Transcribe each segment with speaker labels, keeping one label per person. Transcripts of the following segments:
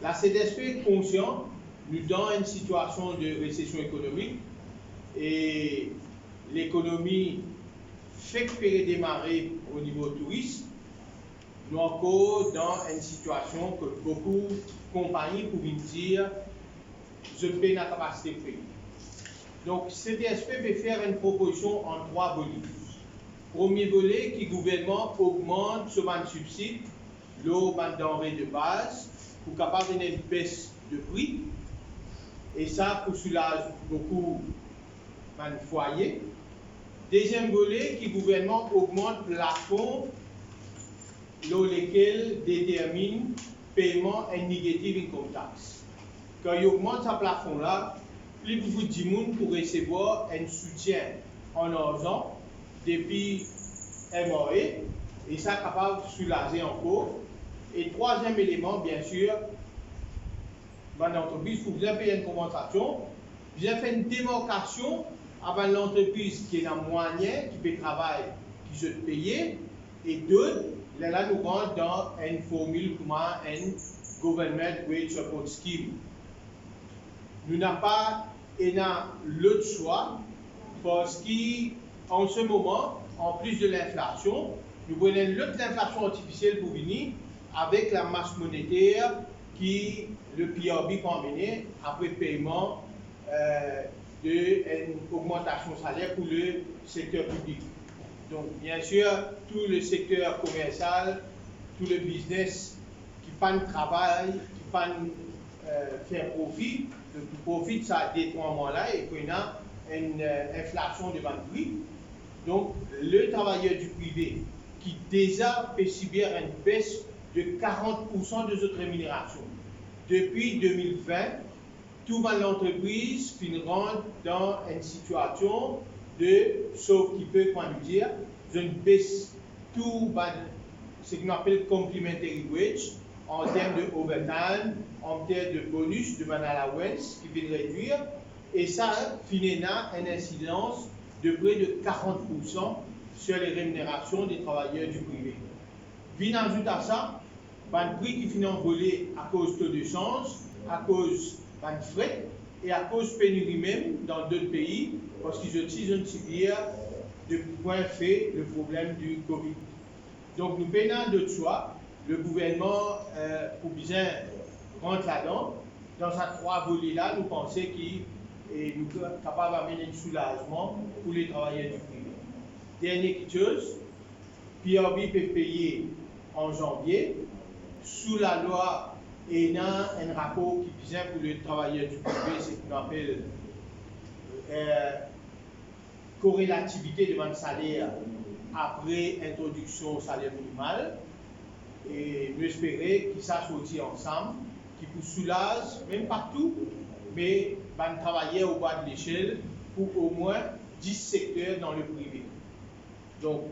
Speaker 1: La CDSP est consciente, nous dans une situation de récession économique et l'économie fait que démarrer au niveau tourisme, nous encore dans une situation que beaucoup de compagnies pourraient dire je paie la capacité de payer. Donc, CDSP peut faire une proposition en 3 volets. Premier volet, qui le gouvernement augmente ce subside, l'eau, denrées de base, pour capable d'une baisse de prix. Et ça, pour soulager beaucoup de foyers. Deuxième volet, qui le gouvernement augmente le plafond, lequel détermine paiement et négatif income tax. Quand il augmente ce plafond-là, plus beaucoup de monde pour recevoir un soutien en argent depuis MOE et ça est capable de soulager encore. Et troisième élément, bien sûr, dans l'entreprise, pour bien payer une compensation, bien faire une démarcation avant l'entreprise qui est un moyen, qui peut travailler, qui se payer, et d'autres, là nous rentrons dans une formule comme un Government Wage Support Scheme. Nous n'avons pas l'autre choix parce qu'en ce moment, en plus de l'inflation, nous prenons l'autre l'inflation artificielle pour venir avec la masse monétaire qui le PRB peut emmener après paiement d'une augmentation salaire pour le secteur public. Donc, bien sûr, tout le secteur commercial, tout le business qui pas de travail, qui pas faire profit, le profit de ça détournement-là et qu'on a une inflation de prix. Donc, le travailleur du privé qui déjà peut subir une baisse de 40% de notre rémunération. Depuis 2020, tout l'entreprise rentre dans une situation de, sauf qui peut dire, une baisse tout ce qu'on appelle complementary wage en termes de overtime, en termes de bonus, de allowance qui vient réduire, et ça finalement une incidence de près de 40% sur les rémunérations des travailleurs du privé. Vient ajoute à ça, le prix qui finit envolé à cause de taux de change, à cause de frais et à cause de pénurie même dans d'autres pays, parce qu'ils utilisent une subir de point fait le problème du Covid. Donc nous payons de choix, le gouvernement pour bien rentrer là-dedans. Dans ces 3 volets-là, nous pensons qu'il est capable d'amener un soulagement pour les travailleurs du privé. Dernière chose, PRB peut payer en janvier, sous la loi, il y a un rapport qui vient pour les travailleurs du privé, c'est ce qu'on appelle corrélativité de votre salaire après introduction au salaire minimal. Et nous espérons que ça sortit ensemble, qui vous soulage, même partout, mais va travailler au bas de l'échelle pour au moins 10 secteurs dans le privé. Donc,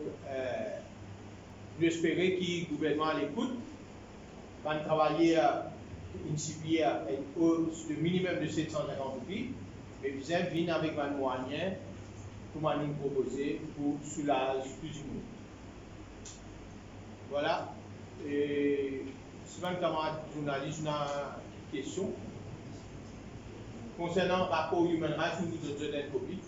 Speaker 1: nous espérons que le gouvernement l'écoute, va travailler une hausse de minimum de 750 roupies, mais bien venir avec un moyen pour nous proposer pour soulager plus du monde. Voilà. Et souvent, camarades journalistes, on a une question. Concernant le rapport Human Rights, nous vous donnons une copie.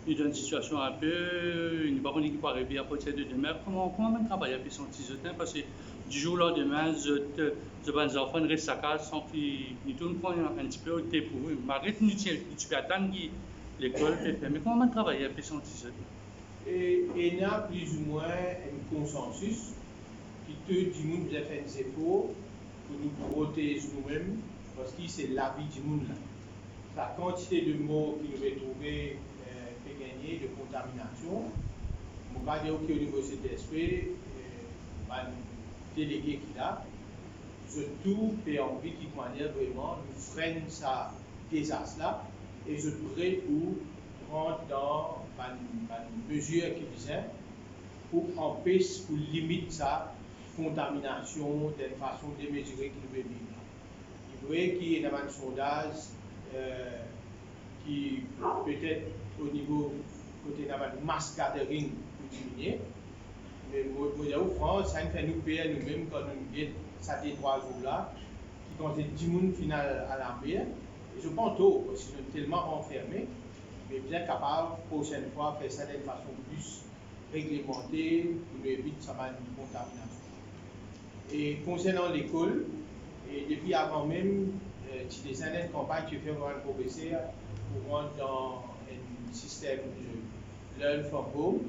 Speaker 2: Il y a une situation un peu, une baronne qui peut arriver à partir de demain. Comment on travaille avec son petit jetin? Parce que du jour au lendemain, je vais les enfants restent à casa sans qu'ils tout un petit peu au thé pour eux. Malgré que nous tu attendre l'école, mais comment on travaille avec son petit jetin?
Speaker 1: Et il y a plus ou moins un consensus qui tout le monde a fait des efforts pour nous protéger nous-mêmes parce que c'est la vie du monde là. La quantité de morts qui nous est trouvée gagner de contamination. On va dire qu'au niveau CTSP, le délégué qui a, tout est envie qui manière vraiment nous freine ça désastre là et je prêt pour rentrer dans une mesure qui vient pour empêcher, pour limiter sa contamination d'une façon démesurée qui nous est vivre. Il voudrait qu'il y ait un sondage qui peut-être au niveau côté de mass gathering pour diminuer. Mais moi, France, ça nous fait nous payer nous-mêmes quand nous gagnons ça des 3 jours-là, qui comptent 10 personnes final à l'armée. Et je pense tôt, parce qu'ils sont tellement enfermés, mais bien capables, prochaine fois, faire ça d'une façon plus réglementée pour éviter ça va une contamination. Et concernant l'école, et depuis avant même, tu des années de campagne, tu fais voir un professeur pour rentrer dans un système de learn from home.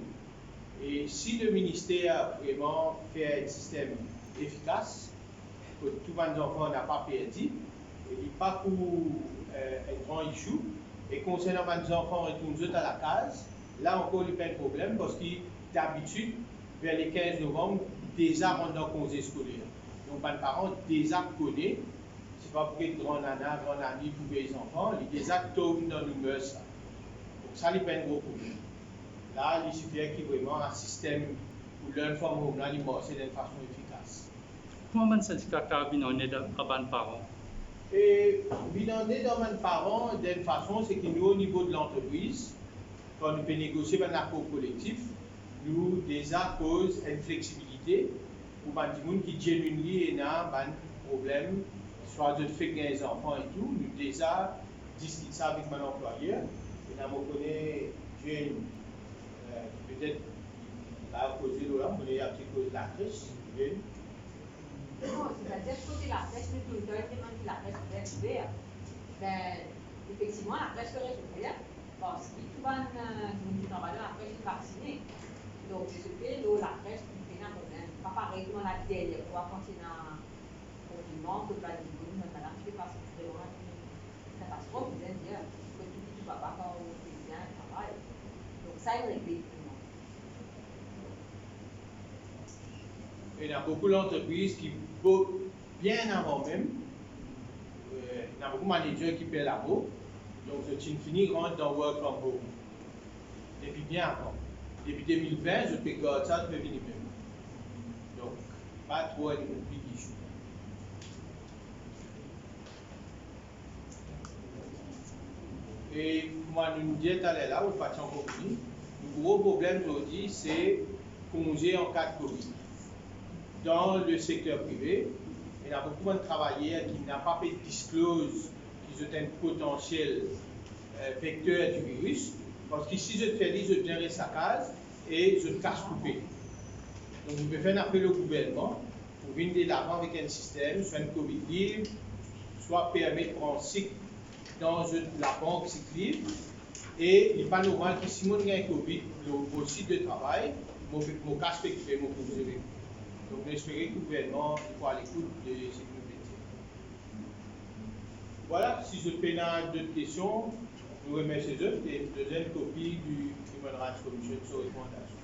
Speaker 1: Et si le ministère vraiment fait un système efficace, que tous les enfants n'ont pas perdu, il n'y a pas pour un grand issue. Et concernant les enfants retournent à la case, là encore, il n'y a pas de problème parce que d'habitude, vers les 15 novembre, déjà rentrent dans le congé scolaire. Donc, les parents déjà connaissent, c'est pas pour être grand nana, grand ami pour les enfants, ils déjà tombent dans le mœurs. Donc, ça, il n'y a pas de gros problème. Là, il suffit qu'il y ait vraiment un système pour learn from home, là, il marche d'une façon efficace.
Speaker 2: Comment est-ce que tu as en aide à les parents?
Speaker 1: Et bilander dans mes parents, d'une façon, c'est que nous, au niveau de l'entreprise, quand nous pouvons négocier un accord collectif, nous déjà posons une flexibilité pour les gens qui genuinely ont un problème, soit de faire des enfants et tout, nous déjà discutons ça avec mon employeur. Et nous connaissons, peut-être, à cause de là, on est à cause de la crèche.
Speaker 3: Non, c'est-à-dire que la crèche, le tuteur qui la crèche peut être ouverte. Ben, effectivement, la crèche serait ouverte parce que tout le monde qui travaille dans la crèche est vacciné. Donc, je sais que la crèche, c'est un problème. Pas pareil comme la dernière fois quand il y a un confinement, que la diplôme, madame, je ne sais pas si c'est vraiment une catastrophe, vous allez dire, que tu dis, tu ne vas pas quand on fait bien le travail. Donc, ça est réglé.
Speaker 1: Il y a beaucoup d'entreprises qui, bien avant même, il y a beaucoup de managers qui paient là-haut. Donc, c'est fini rentre dans Work from Home. Depuis bien avant. Depuis 2020, je peux garder ça, je peux venir même. Donc, pas trop de big issue. Et moi, nous disons tout à l'heure, là, au patient compagnie, le gros problème aujourd'hui, c'est congé en cas de Covid. Dans le secteur privé, il y a beaucoup de travailleurs qui n'ont pas fait disclose qu'ils ont un potentiel vecteur du virus, parce qu'ici, je fais je viens sa case et je casse coupé. Donc, vous pouvez faire un appel au gouvernement pour venir de l'avant avec un système, soit une Covid libre, soit permettre de prendre cycle dans la banque cycle libre. Et il n'est pas normal que si on a un Covid, au site de travail, mon casse coupé, mon conservé. Donc, j'espère que le gouvernement soit à l'écoute de ces métiers. Voilà, si je peux d'autres questions, je vous remercie eux et une deuxième copie du Human Rights Commission sur recommandation.